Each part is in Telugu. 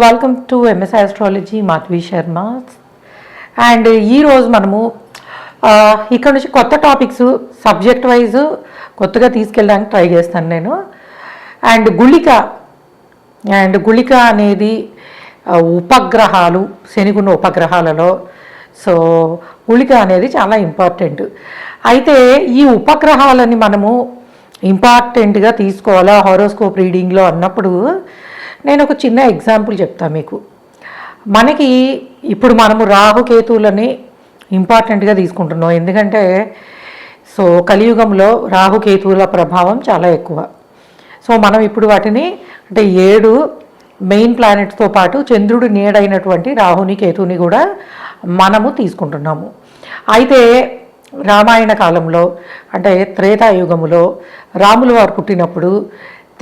Welcome to MSI astrology Madhavi Sharma. And ఈరోజు మనము ఇక్కడ నుంచి కొత్త టాపిక్స్ సబ్జెక్ట్ వైజ్ కొత్తగా తీసుకెళ్ళడానికి ట్రై చేస్తాను నేను. అండ్ గుళిక అనేది ఉపగ్రహాలు, శనికున్న ఉపగ్రహాలలో సో గుళిక అనేది చాలా ఇంపార్టెంట్. అయితే ఈ ఉపగ్రహాలని మనము ఇంపార్టెంట్గా తీసుకోవాలా హారోస్కోప్ రీడింగ్లో అన్నప్పుడు నేను ఒక చిన్న ఎగ్జాంపుల్ చెప్తాను మీకు. మనకి ఇప్పుడు మనము రాహుకేతువులని ఇంపార్టెంట్గా తీసుకుంటున్నాం, ఎందుకంటే సో కలియుగంలో రాహుకేతువుల ప్రభావం చాలా ఎక్కువ. సో మనం ఇప్పుడు వాటిని అంటే 7 మెయిన్ ప్లానెట్స్తో పాటు చంద్రుడి నీడైనటువంటి రాహుని కేతుని కూడా మనము తీసుకుంటున్నాము. అయితే రామాయణ కాలంలో అంటే త్రేతాయుగములో రాముల వారు పుట్టినప్పుడు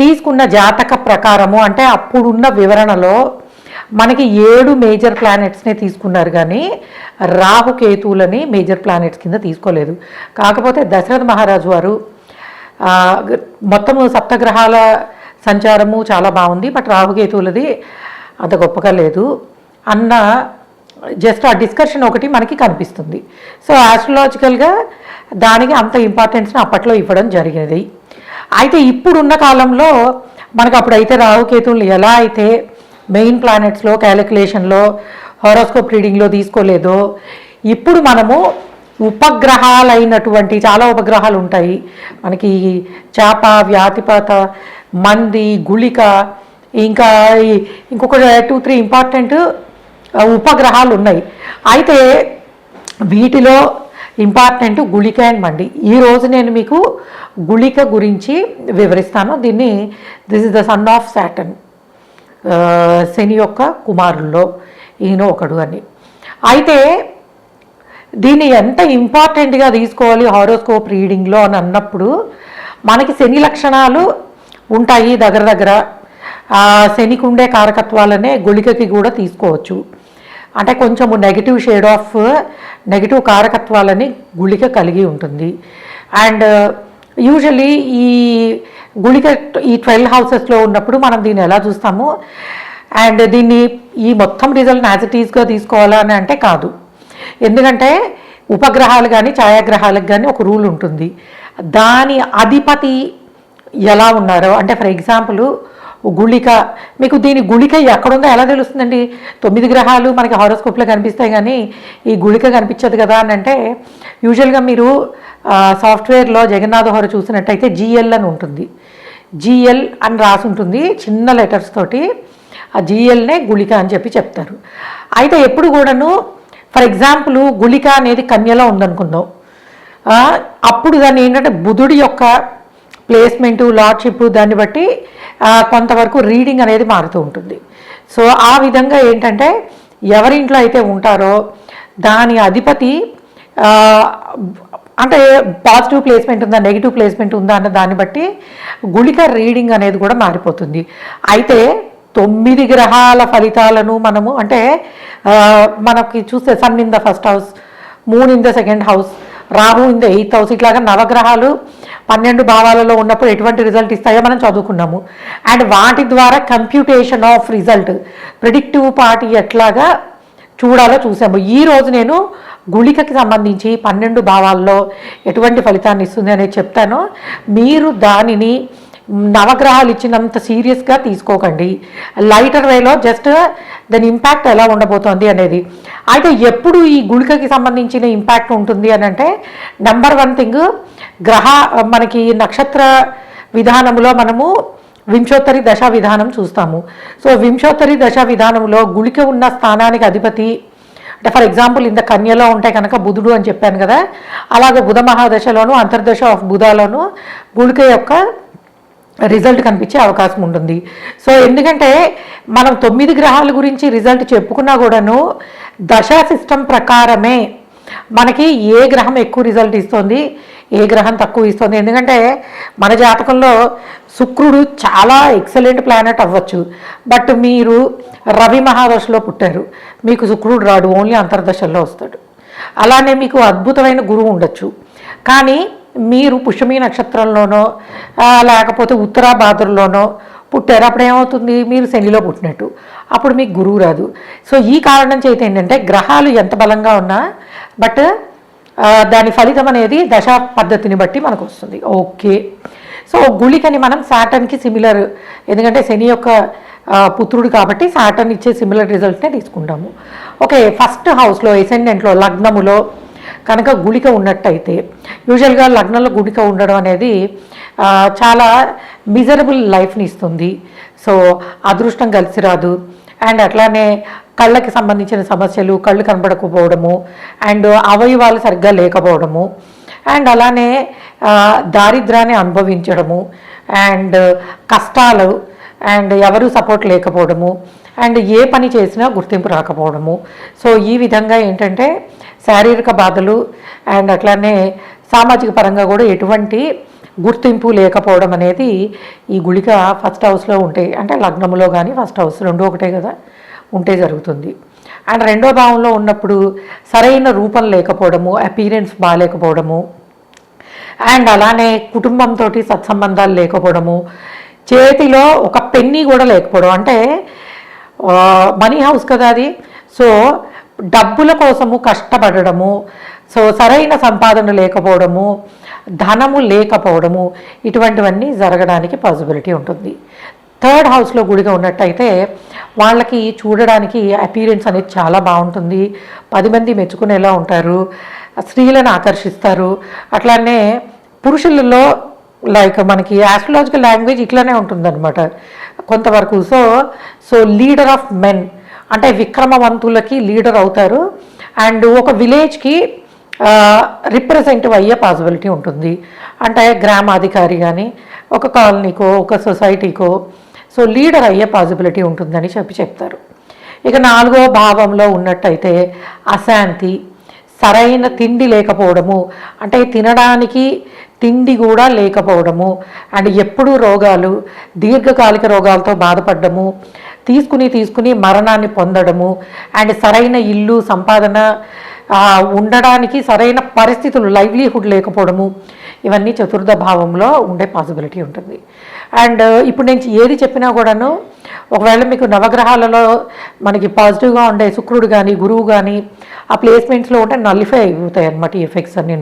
తీసుకున్న జాతక ప్రకారము అంటే అప్పుడున్న వివరణలో మనకి 7 మేజర్ ప్లానెట్స్నే తీసుకున్నారు, కానీ రాహుకేతువులని మేజర్ ప్లానెట్స్ కింద తీసుకోలేదు. కాకపోతే దశరథ మహారాజు వారు మొత్తము సప్తగ్రహాల సంచారము చాలా బాగుంది, బట్ రాహుకేతువులది అంత గొప్పగా లేదు అన్న జస్ట్ ఆ డిస్కషన్ ఒకటి మనకి కనిపిస్తుంది. సో ఆస్ట్రలాజికల్గా దానికి అంత ఇంపార్టెన్స్ని అప్పట్లో ఇవ్వడం జరిగినది. అయితే ఇప్పుడున్న కాలంలో మనకు అప్పుడైతే రాహుకేతువులు ఎలా అయితే మెయిన్ ప్లానెట్స్లో క్యాలిక్యులేషన్లో హారోస్కోప్ రీడింగ్లో తీసుకోలేదో, ఇప్పుడు మనము ఉపగ్రహాలైనటువంటి చాలా ఉపగ్రహాలు ఉంటాయి మనకి, చాప, వ్యాతిపాత, మంది, గుళిక, ఇంకా ఇంకొక 2-3 ఇంపార్టెంట్ ఉపగ్రహాలు ఉన్నాయి. అయితే వీటిలో ఇంపార్టెంట్ గుళిక అండ్ మండి. ఈరోజు నేను మీకు గుళిక గురించి వివరిస్తాను. This is the son of Saturn, Shani యొక్క కుమారుల్లో ఈయన ఒకడు అని. అయితే దీన్ని ఎంత ఇంపార్టెంట్గా తీసుకోవాలి హారోస్కోప్ రీడింగ్లో అని అన్నప్పుడు మనకి శని లక్షణాలు ఉంటాయి దగ్గర శనికి ఉండే కారకత్వాలనే గుళికకి కూడా తీసుకోవచ్చు. అంటే కొంచెము నెగిటివ్ షేడ్ ఆఫ్ నెగిటివ్ కారకత్వాలని గుళిక కలిగి ఉంటుంది. అండ్ యూజువలీ ఈ గుళిక ఈ 12 హౌసెస్లో ఉన్నప్పుడు మనం దీన్ని ఎలా చూస్తాము, అండ్ దీన్ని ఈ మొత్తం రిజల్ట్ యాజ్ ఇట్ ఈస్గా తీసుకోవాలా అని అంటే కాదు. ఎందుకంటే ఉపగ్రహాలు కానీ ఛాయాగ్రహాలకు కానీ ఒక రూల్ ఉంటుంది, దాని అధిపతి ఎలా ఉన్నారో. అంటే ఫర్ ఎగ్జాంపుల్ గుళిక, మీకు దీని గుళిక ఎక్కడుందో ఎలా తెలుస్తుందండి? 9 గ్రహాలు మనకి హారోస్కోప్లో కనిపిస్తాయి, కానీ ఈ గుళిక కనిపించదు కదా అని అంటే యూజువల్గా మీరు సాఫ్ట్వేర్లో జగన్నాథ హోర చూసినట్టయితే GL అని ఉంటుంది, GL అని రాసి ఉంటుంది చిన్న లెటర్స్ తోటి. ఆ GLనే గుళిక అని చెప్పి చెప్తారు. అయితే ఎప్పుడు కూడాను ఫర్ ఎగ్జాంపుల్ గుళిక అనేది కన్యలో ఉందనుకుందాం, అప్పుడు దాన్ని ఏంటంటే బుధుడి యొక్క ప్లేస్మెంటు, లార్డ్షిప్, దాన్ని బట్టి కొంతవరకు రీడింగ్ అనేది మారుతూ ఉంటుంది. సో ఆ విధంగా ఏంటంటే ఎవరింట్లో అయితే ఉంటారో దాని అధిపతి అంటే పాజిటివ్ ప్లేస్మెంట్ ఉందా నెగిటివ్ ప్లేస్మెంట్ ఉందా అన్న దాన్ని బట్టి గుళిక రీడింగ్ అనేది కూడా మారిపోతుంది. అయితే 9 గ్రహాల ఫలితాలను మనము అంటే మనకి చూస్తే sun in the first house, moon in the second house, Rahu in the 8th house, ఇట్లాగా నవగ్రహాలు 12 భావాలలో ఉన్నప్పుడు ఎటువంటి రిజల్ట్ ఇస్తాయో మనం చదువుకున్నాము. అండ్ వాటి ద్వారా computation of result, predictive part ఎట్లాగా చూడాలో చూసాము. ఈరోజు నేను గుళికకి సంబంధించి 12 భావాల్లో ఎటువంటి ఫలితాన్ని ఇస్తుంది అనేది చెప్తాను. మీరు దానిని నవగ్రహాలు ఇచ్చినంత సీరియస్గా తీసుకోకండి, లైటర్ వేలో జస్ట్ దాని ఇంపాక్ట్ ఎలా ఉండబోతోంది అనేది. అయితే ఎప్పుడు ఈ గుళికకి సంబంధించిన ఇంపాక్ట్ ఉంటుంది అని అంటే నెంబర్ 1 థింగ్, మనకి నక్షత్ర విధానంలో మనము వింశోత్తరి దశా విధానం చూస్తాము. సో వింశోత్తరి దశా విధానంలో గుళిక ఉన్న స్థానానికి అధిపతి అంటే ఫర్ ఎగ్జాంపుల్ ఇంత కన్యలో ఉంటే కనుక బుధుడు అని చెప్పాను కదా, అలాగే బుధ మహాదశలోను అంతర్దశ ఆఫ్ బుధాలోను గుళిక యొక్క రిజల్ట్ కనిపించే అవకాశం ఉంటుంది. సో ఎందుకంటే మనం 9 గ్రహాల గురించి రిజల్ట్ చెప్పుకున్నా కూడాను దశా సిస్టమ్ ప్రకారమే మనకి ఏ గ్రహం ఎక్కువ రిజల్ట్ ఇస్తుంది, ఏ గ్రహం తక్కువ ఇస్తుంది. ఎందుకంటే మన జాతకంలో శుక్రుడు చాలా ఎక్సలెంట్ ప్లానెట్ అవ్వచ్చు, బట్ మీరు రవి మహాదశలో పుట్టారు, మీకు శుక్రుడు రాడు, ఓన్లీ అంతర్దశల్లో వస్తాడు. అలానే మీకు అద్భుతమైన గురువు ఉండొచ్చు, కానీ మీరు పుష్యమి నక్షత్రంలోనో లేకపోతే ఉత్తరాభాద్రలోనో పుట్టారు, అప్పుడు ఏమవుతుంది, మీరు శనిలో పుట్టినట్టు. అప్పుడు మీకు గురువు రాదు. సో ఈ కారణం చేత ఏంటంటే గ్రహాలు ఎంత బలంగా ఉన్నా బట్ దాని ఫలితం అనేది దశా పద్ధతిని బట్టి మనకు వస్తుంది. ఓకే, సో గుళికని మనం సాటర్న్కి సిమిలర్, ఎందుకంటే శని యొక్క పుత్రుడు కాబట్టి సాటర్న్ ఇచ్చే సిమిలర్ రిజల్ట్నే తీసుకుంటాము. ఓకే, ఫస్ట్ హౌస్లో ఎసెండెంట్లో లగ్నములో కనుక గుళిక ఉన్నట్టయితే, యూజువల్గా లగ్నంలో గుళిక ఉండడం అనేది చాలా మిజరబుల్ లైఫ్ని ఇస్తుంది. సో అదృష్టం కలిసి రాదు, అండ్ అట్లానే కళ్ళకి సంబంధించిన సమస్యలు, కళ్ళు కనబడకపోవడము, అండ్ అవయవాలు సరిగ్గా లేకపోవడము, అండ్ అలానే దారిద్ర్యాన్ని అనుభవించడము, అండ్ కష్టాలు, అండ్ ఎవరు సపోర్ట్ లేకపోవడము, అండ్ ఏ పని చేసినా గుర్తింపు రాకపోవడము. సో ఈ విధంగా ఏంటంటే శారీరక బాధలు అండ్ అట్లానే సామాజిక పరంగా కూడా ఎటువంటి గుర్తింపు లేకపోవడం అనేది ఈ గుళిక ఫస్ట్ హౌస్లో ఉంటే, అంటే లగ్నంలో కానీ ఫస్ట్ హౌస్ రెండు ఒకటే కదా, ఉంటే జరుగుతుంది. అండ్ రెండో భావంలో ఉన్నప్పుడు సరైన రూపం లేకపోవడము, అపీరెన్స్ బాగాలేకపోవడము, అండ్ అలానే కుటుంబంతో సత్సంబంధాలు లేకపోవడము, చేతిలో ఒక పెన్నీ కూడా లేకపోవడం, అంటే మనీ హౌస్ కదా అది. సో డబ్బుల కోసము కష్టపడము, సో సరైన సంపాదన లేకపోవడము, ధనము లేకపోవడము, ఇటువంటివన్నీ జరగడానికి పాసిబిలిటీ ఉంటుంది. థర్డ్ హౌస్లో గుడిగా ఉన్నట్టయితే వాళ్ళకి చూడడానికి అపీరెన్స్ అనేది చాలా బాగుంటుంది, 10 మంది మెచ్చుకునేలా ఉంటారు, స్త్రీలను ఆకర్షిస్తారు. అట్లానే పురుషులలో లైక్ మనకి ఆస్ట్రాలజికల్ లాంగ్వేజ్ ఇట్లానే ఉంటుందన్నమాట కొంతవరకు. సో లీడర్ ఆఫ్ మెన్ అంటే విక్రమవంతులకి లీడర్ అవుతారు, అండ్ ఒక విలేజ్కి రిప్రజెంటివ్ అయ్యే పాసిబిలిటీ ఉంటుంది. అంటే గ్రామాధికారి కానీ ఒక కాలనీకో ఒక సొసైటీకో సో లీడర్ అయ్యే పాసిబిలిటీ ఉంటుందని చెప్తారు. ఇక 4వ భావంలో ఉన్నట్టయితే అశాంతి, సరైన తిండి లేకపోవడము, అంటే తినడానికి తిండి కూడా లేకపోవడము, అండ్ ఎప్పుడూ రోగాలు, దీర్ఘకాలిక రోగాలతో బాధపడము, తీసుకుని మరణాన్ని పొందడము, అండ్ సరైన ఇల్లు సంపాదన ఉండడానికి సరైన పరిస్థితులు, లైవ్లీహుడ్ లేకపోవడము, ఇవన్నీ చతుర్థ భావంలో ఉండే పాసిబిలిటీ ఉంటుంది. అండ్ ఇప్పుడు నేను ఏది చెప్పినా కూడాను ఒకవేళ మీకు నవగ్రహాలలో మనకి పాజిటివ్గా ఉండే శుక్రుడు కానీ గురువు కానీ ఆ ప్లేస్మెంట్స్లో ఉంటే నల్లిఫై అయిపోతాయి అన్నమాట ఈ ఎఫెక్ట్స్ అన్నీ.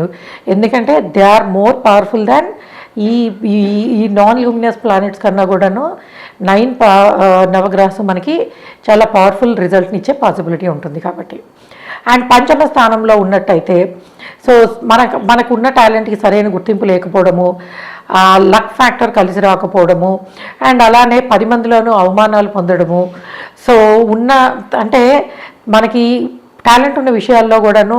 ఎందుకంటే they are more powerful than ఈ నాన్ ల్యూమినస్ ప్లానెట్స్ కన్నా కూడాను 9 నవగ్రహాలు మనకి చాలా పవర్ఫుల్ రిజల్ట్ని ఇచ్చే పాసిబిలిటీ ఉంటుంది కాబట్టి. అండ్ పంచమ స్థానంలో ఉన్నట్టయితే సో మనకున్న టాలెంట్కి సరైన గుర్తింపు లేకపోవడము, లక్ ఫ్యాక్టర్ కలిసి రాకపోవడము, అండ్ అలానే 10 మందిలోనూ అవమానాలు పొందడము. సో అంటే మనకి టాలెంట్ ఉన్న విషయాల్లో కూడాను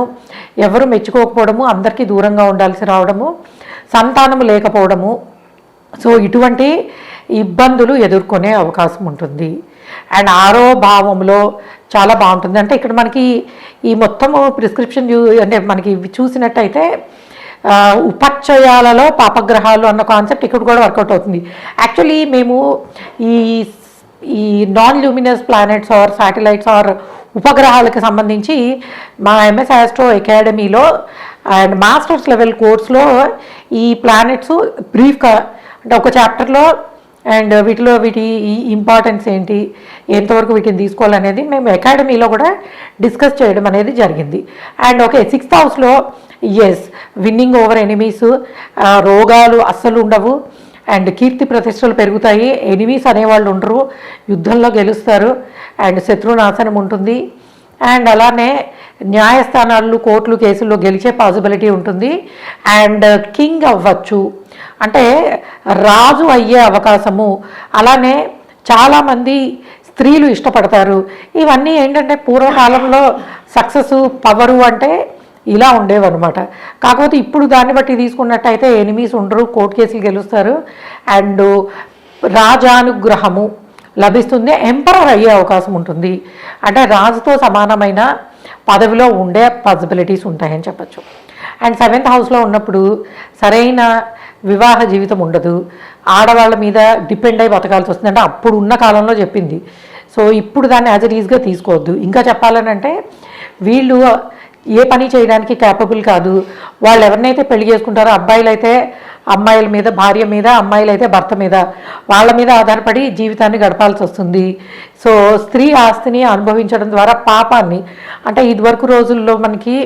ఎవరు మెచ్చుకోకపోవడము, అందరికీ దూరంగా ఉండాల్సి రావడము, సంతానము లేకపోవడము, సో ఇటువంటి ఇబ్బందులు ఎదుర్కొనే అవకాశం ఉంటుంది. అండ్ 6వ భావంలో చాలా బాగుంటుంది. అంటే ఇక్కడ మనకి ఈ మొత్తము ప్రిస్క్రిప్షన్ అంటే మనకి చూసినట్టయితే ఉపచయాలలో పాపగ్రహాలు అన్న కాన్సెప్ట్ ఇక్కడ కూడా వర్కౌట్ అవుతుంది. యాక్చువల్లీ మేము ఈ non luminous planets or satellites or ఉపగ్రహాలకు సంబంధించి మా ఎంఎస్ ఆస్ట్రో అకాడమీలో అండ్ మాస్టర్స్ లెవెల్ కోర్స్లో ఈ ప్లానెట్స్ బ్రీఫ్గా అంటే ఒక చాప్టర్లో అండ్ వీటి ఇంపార్టెన్స్ ఏంటి, ఎంతవరకు వీటిని తీసుకోవాలనేది మేము అకాడమీలో కూడా డిస్కస్ చేయడం అనేది జరిగింది. అండ్ ఓకే 6th హౌస్లో విన్నింగ్ ఓవర్ ఎనిమీస్, రోగాలు అస్సలు ఉండవు, అండ్ కీర్తి ప్రతిష్టలు పెరుగుతాయి, ఎనిమీస్ అనేవాళ్ళు ఉండరు, యుద్ధంలో గెలుస్తారు, అండ్ శత్రునాశనం ఉంటుంది, అండ్ అలానే న్యాయస్థానాలు కోర్టులు కేసుల్లో గెలిచే పాసిబిలిటీ ఉంటుంది, అండ్ కింగ్ అవ్వచ్చు అంటే రాజు అయ్యే అవకాశము, అలానే చాలామంది స్త్రీలు ఇష్టపడతారు. ఇవన్నీ ఏంటంటే పూర్వకాలంలో సక్సెస్ పవరు అంటే ఇలా ఉండేవన్నమాట. కాకపోతే ఇప్పుడు దాన్ని బట్టి తీసుకున్నట్టయితే ఎనిమీస్ ఉండరు, కోర్టు కేసులు గెలుస్తారు, అండ్ రాజానుగ్రహము లభిస్తుంది, ఎంపరర్ అయ్యే అవకాశం ఉంటుంది. అంటే రాజుతో సమానమైన పదవిలో ఉండే పాసిబిలిటీస్ ఉంటాయని చెప్పచ్చు. అండ్ 7th హౌస్లో ఉన్నప్పుడు సరైన వివాహ జీవితం ఉండదు, ఆడవాళ్ళ మీద డిపెండ్ అయి బతకాల్సి వస్తుంది. అంటే అప్పుడు ఉన్న కాలంలో చెప్పింది. సో ఇప్పుడు దాన్ని యాజ్ ఇట్ ఈజ్గా తీసుకోవద్దు. ఇంకా చెప్పాలనంటే వీళ్ళు ఏ పని చేయడానికి క్యాపబుల్ కాదు. వాళ్ళు ఎవరినైతే పెళ్లి చేసుకుంటారో అబ్బాయిలు అయితే అమ్మాయిల మీద, భార్య మీద, అమ్మాయిలు అయితే భర్త మీద, వాళ్ళ మీద ఆధారపడి జీవితాన్ని గడపాల్సి వస్తుంది. సో స్త్రీ ఆస్తిని అనుభవించడం ద్వారా పాపాన్ని, అంటే ఇదివరకు రోజుల్లో మనకి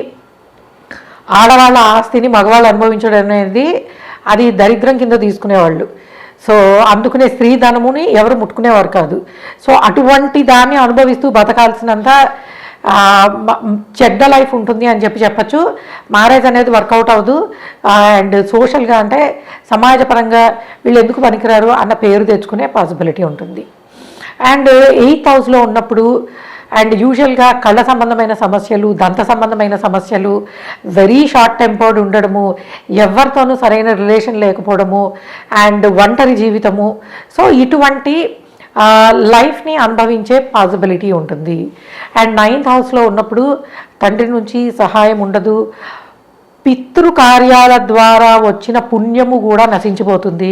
ఆడవాళ్ళ ఆస్తిని మగవాళ్ళు అనుభవించడం అనేది అది దరిద్రం కింద తీసుకునేవాళ్ళు. సో అందుకునే స్త్రీ ధనముని ఎవరు ముట్టుకునేవారు కాదు. సో అటువంటి దాన్ని అనుభవిస్తూ బతకాల్సినంత చెడ్డ లైఫ్ ఉంటుంది అని చెప్పచ్చు. మ్యారేజ్ అనేది వర్కౌట్ అవ్వదు. అండ్ సోషల్గా అంటే సమాజపరంగా వీళ్ళు ఎందుకు పనికిరారు అన్న పేరు తెచ్చుకునే పాసిబిలిటీ ఉంటుంది. అండ్ 8th హౌస్లో ఉన్నప్పుడు అండ్ యూజువల్గా కళ్ళ సంబంధమైన సమస్యలు, దంత సంబంధమైన సమస్యలు, వెరీ షార్ట్ టెంపర్డ్ ఉండడము, ఎవరితోనూ సరైన రిలేషన్ లేకపోవడము, అండ్ ఒంటరి జీవితము. సో ఇటువంటి లైఫ్ని అనుభవించే పాసిబిలిటీ ఉంటుంది. అండ్ 9th హౌస్లో ఉన్నప్పుడు తండ్రి నుంచి సహాయం ఉండదు. పితృకార్యాల ద్వారా వచ్చిన పుణ్యము కూడా నశించిపోతుంది.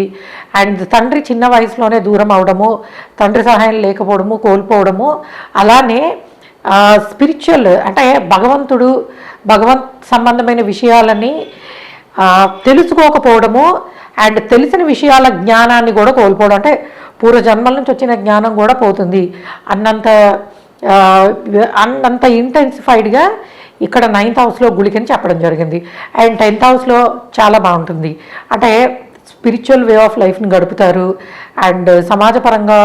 అండ్ తండ్రి చిన్న వయసులోనే దూరం అవడము, తండ్రి సహాయం లేకపోవడము, కోల్పోవడము, అలానే స్పిరిచువల్ అంటే భగవంత్ సంబంధమైన విషయాలని తెలుసుకోకపోవడము, అండ్ తెలిసిన విషయాల జ్ఞానాన్ని కూడా కోల్పోవడం, అంటే పూర్వజన్మల నుంచి వచ్చిన జ్ఞానం కూడా పోతుంది అన్నంత ఇంటెన్సిఫైడ్గా ఇక్కడ 9th హౌస్లో గుళికని చెప్పడం జరిగింది. అండ్ 10th హౌస్లో చాలా బాగుంటుంది, అంటే స్పిరిచువల్ వే ఆఫ్ లైఫ్ని గడుపుతారు. అండ్ సమాజపరంగా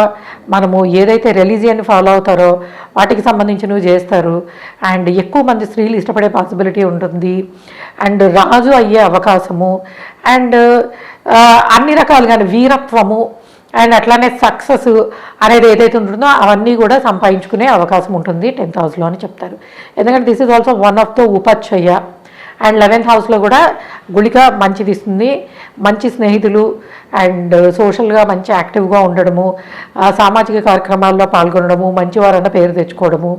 మనము ఏదైతే రిలీజియన్ని ఫాలో అవుతారో వాటికి సంబంధించినవి చేస్తారు. అండ్ ఎక్కువ మంది స్త్రీలు ఇష్టపడే పాసిబిలిటీ ఉంటుంది. అండ్ రాజు అయ్యే అవకాశము, అండ్ అన్ని రకాలుగా వీరత్వము, అండ్ అట్లానే సక్సెస్ అనేది ఏదైతే ఉంటుందో అవన్నీ కూడా సంపాదించుకునే అవకాశం ఉంటుంది 10th హౌస్లో అని చెప్తారు. ఎందుకంటే this is also one of the upachaya. And 11th హౌస్లో కూడా గుళిక మంచిది ఇస్తుంది. మంచి స్నేహితులు అండ్ సోషల్గా మంచి యాక్టివ్గా ఉండడము, సామాజిక కార్యక్రమాల్లో పాల్గొనడము, మంచివారన్న పేరు తెచ్చుకోవడము.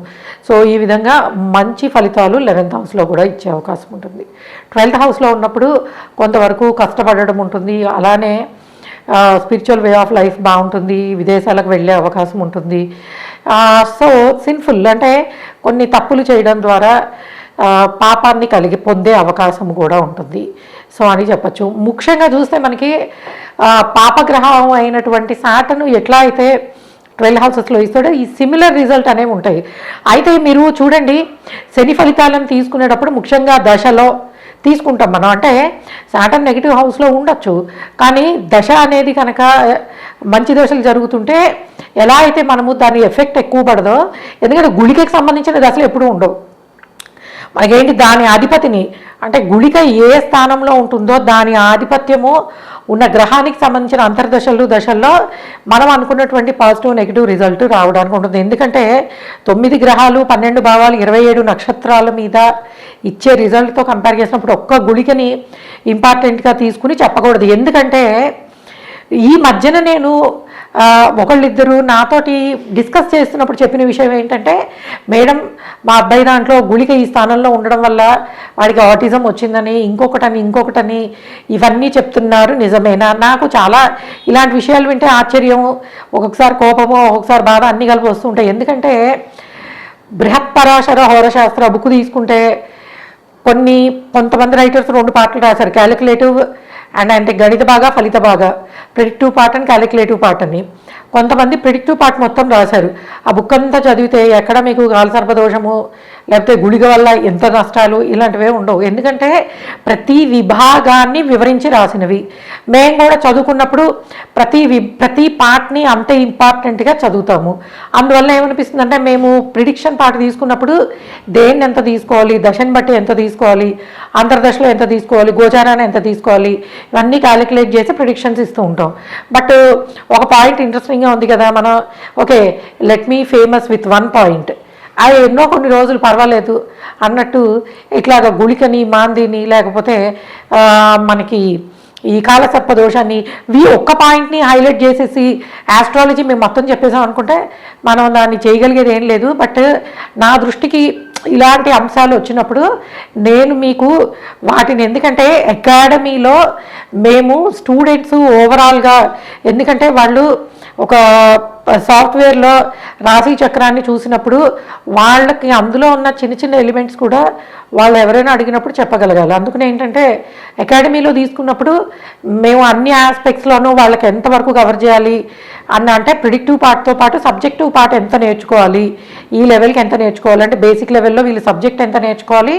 సో ఈ విధంగా మంచి ఫలితాలు 11th హౌస్లో కూడా ఇచ్చే అవకాశం ఉంటుంది. 12th హౌస్లో ఉన్నప్పుడు కొంతవరకు కష్టపడడం ఉంటుంది. అలానే స్పిరిచువల్ వే ఆఫ్ లైఫ్ బాగుంటుంది, విదేశాలకు వెళ్ళే అవకాశం ఉంటుంది. సో సిన్ఫుల్ అంటే కొన్ని తప్పులు చేయడం ద్వారా పాపాన్ని పొందే అవకాశం కూడా ఉంటుంది. సో అని చెప్పచ్చు. ముఖ్యంగా చూస్తే మనకి పాపగ్రహం అయినటువంటి సాటర్న్ ఎట్లా అయితే 12 హౌసెస్లో ఇస్తాడో ఈ సిమిలర్ రిజల్ట్ అనేవి ఉంటాయి. అయితే మీరు చూడండి, శని ఫలితాలను తీసుకునేటప్పుడు ముఖ్యంగా దశలో తీసుకుంటాం మనం. అంటే సాటర్న్ నెగిటివ్ హౌస్లో ఉండొచ్చు, కానీ దశ అనేది కనుక మంచి దశలు జరుగుతుంటే ఎలా అయితే మనము దాని ఎఫెక్ట్ ఎక్కువ పడదో, ఎందుకంటే గుళికకి సంబంధించిన దశలు ఎప్పుడూ ఉండవు. మనకేంటి దాని ఆధిపతిని, అంటే గుళిక ఏ స్థానంలో ఉంటుందో దాని ఆధిపత్యము ఉన్న గ్రహానికి సంబంధించిన దశల్లో మనం అనుకున్నటువంటి పాజిటివ్ నెగిటివ్ రిజల్ట్ రావడానికి ఉంటుంది. ఎందుకంటే 9 గ్రహాలు 12 భావాలు 27 నక్షత్రాల మీద ఇచ్చే రిజల్ట్తో కంపేర్ చేసినప్పుడు ఒక్క గుళికని ఇంపార్టెంట్గా తీసుకుని చెప్పకూడదు. ఎందుకంటే ఈ మధ్యన నేను ఒకళ్ళిద్దరు నాతోటి డిస్కస్ చేస్తున్నప్పుడు చెప్పిన విషయం ఏంటంటే, మేడం మా అబ్బాయి దాంట్లో గుళిక ఈ స్థానంలో ఉండడం వల్ల వాడికి ఆటిజం వచ్చిందని, ఇంకొకటని ఇవన్నీ చెప్తున్నారు, నిజమేనా? నాకు చాలా ఇలాంటి విషయాలు వింటే ఆశ్చర్యము, ఒక్కొక్కసారి కోపము, ఒక్కొక్కసారి బాధ అన్నీ కలిపి వస్తుంటాయి. ఎందుకంటే బృహత్పరాశర హోరశాస్త్ర బుక్ తీసుకుంటే కొంతమంది రైటర్స్ 2 పార్ట్లు రాశారు, క్యాలిక్యులేటివ్ అండ్ అంటే గణిత భాగా ఫలిత భాగా, predictive part and calculative part అని. కొంతమంది ప్రిడిక్టివ్ పార్ట్ మొత్తం రాశారు. ఆ బుక్ అంతా చదివితే ఎక్కడ మీకు కాలసర్పదోషము లేకపోతే గుళిక వల్ల ఎంత నష్టాలు ఇలాంటివే ఉండవు. ఎందుకంటే ప్రతి విభాగాన్ని వివరించి రాసినవి. మేము కూడా చదువుకున్నప్పుడు ప్రతి పార్ట్ని అంతే ఇంపార్టెంట్గా చదువుతాము. అందువల్ల ఏమనిపిస్తుందంటే మేము ప్రిడిక్షన్ పార్ట్ తీసుకున్నప్పుడు దేన్ని ఎంత తీసుకోవాలి, దశని బట్టి ఎంత తీసుకోవాలి, అంతర్దశలో ఎంత తీసుకోవాలి, గోచారాన్ని ఎంత తీసుకోవాలి, ఇవన్నీ క్యాలిక్యులేట్ చేసి ప్రిడిక్షన్స్ ఇస్తూ ఉంటాం. బట్ ఒక పాయింట్ ఇంట్రెస్టింగ్గా ఉంది కదా, మనం okay let me famous with 1 point, అది ఎన్నో కొన్ని రోజులు పర్వాలేదు అన్నట్టు ఇట్లాగ గుళికని మాందిని లేకపోతే మనకి ఈ కాలసర్ప దోషాన్ని ఒక్క పాయింట్ని హైలైట్ చేసేసి ఆస్ట్రాలజీ మేము మొత్తం చెప్పేసాం అనుకుంటే మనం దాన్ని చేయగలిగేది ఏం లేదు. బట్ నా దృష్టికి ఇలాంటి అంశాలు వచ్చినప్పుడు నేను మీకు వాటిని, ఎందుకంటే అకాడమీలో మేము స్టూడెంట్స్ ఓవరాల్గా, ఎందుకంటే వాళ్ళు ఒక సాఫ్ట్వేర్లో రాశి చక్రాన్ని చూసినప్పుడు వాళ్ళకి అందులో ఉన్న చిన్న చిన్న ఎలిమెంట్స్ కూడా వాళ్ళు ఎవరైనా అడిగినప్పుడు చెప్పగలగాలి. అందుకని ఏంటంటే అకాడమీలో తీసుకున్నప్పుడు మేము అన్ని ఆస్పెక్ట్స్లోనూ వాళ్ళకి ఎంతవరకు కవర్ చేయాలి అంటే ప్రిడిక్టివ్ పార్ట్తో పాటు సబ్జెక్టివ్ పార్ట్ ఎంత నేర్చుకోవాలి, ఈ లెవెల్కి ఎంత నేర్చుకోవాలి, అంటే బేసిక్ లెవెల్లో వీళ్ళు సబ్జెక్ట్ ఎంత నేర్చుకోవాలి,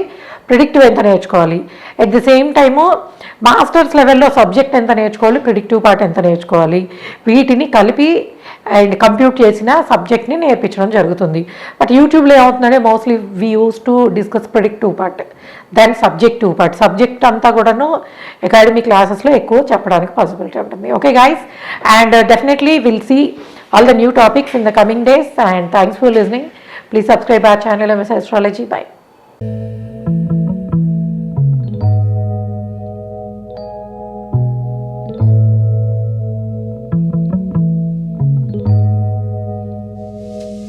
ప్రిడిక్టివ్ ఎంత నేర్చుకోవాలి, at the same time masters లెవెల్లో సబ్జెక్ట్ ఎంత నేర్చుకోవాలి, ప్రిడిక్టివ్ పార్ట్ ఎంత నేర్చుకోవాలి, వీటిని కలిపి అండ్ కంప్యూట్ చేసిన సబ్జెక్ట్ని నేర్పించడం జరుగుతుంది. బట్ యూట్యూబ్లో ఏమవుతుందంటే mostly we use to discuss predictive part then subjective part. Subject అంతా కూడాను అకాడమిక్ క్లాసెస్లో ఎక్కువ చెప్పడానికి పాసిబిలిటీ ఉంటుంది. Okay guys, and definitely will see all the new topics in the coming days, and thanks for listening. Please subscribe our channel MS Astrology. Bye.